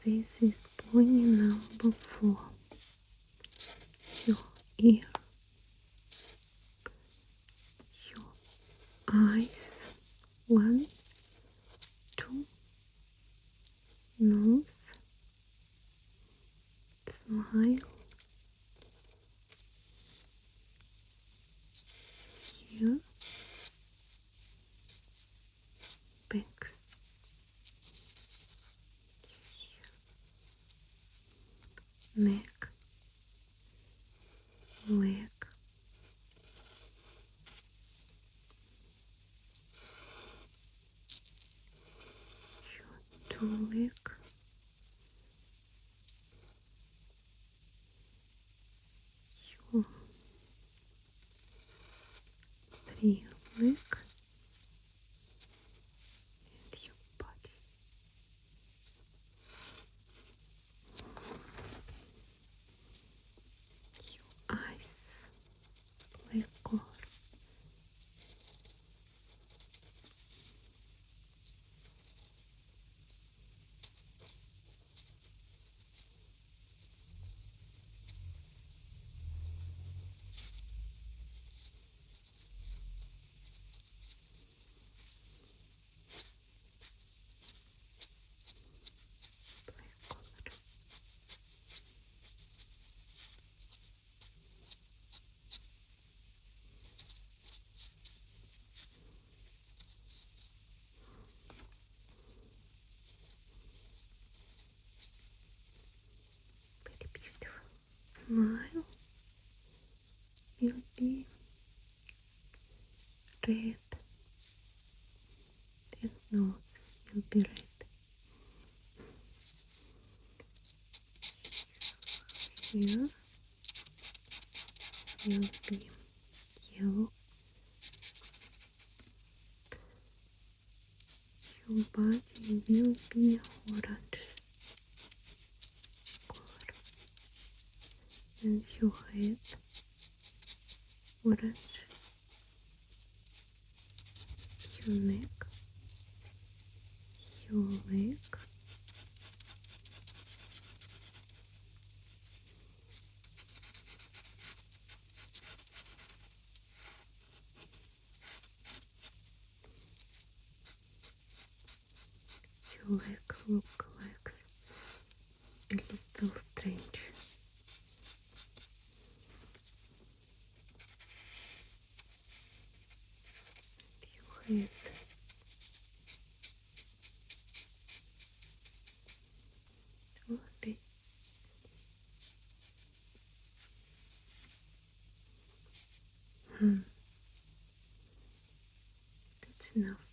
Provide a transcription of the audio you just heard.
This is pony number 4. Your ear, your eyes, 1, 2, nose, smile, here, back, here, neck, leg, your 2 leg, your 3 leg, and your body. Your eyes, black color. Very beautiful. Smile will be red and nose will be red. Here will be yellow. Your body will be orange color, and your head orange, your neck, your leg, your leg look like a little strange. Your head, okay. That's enough.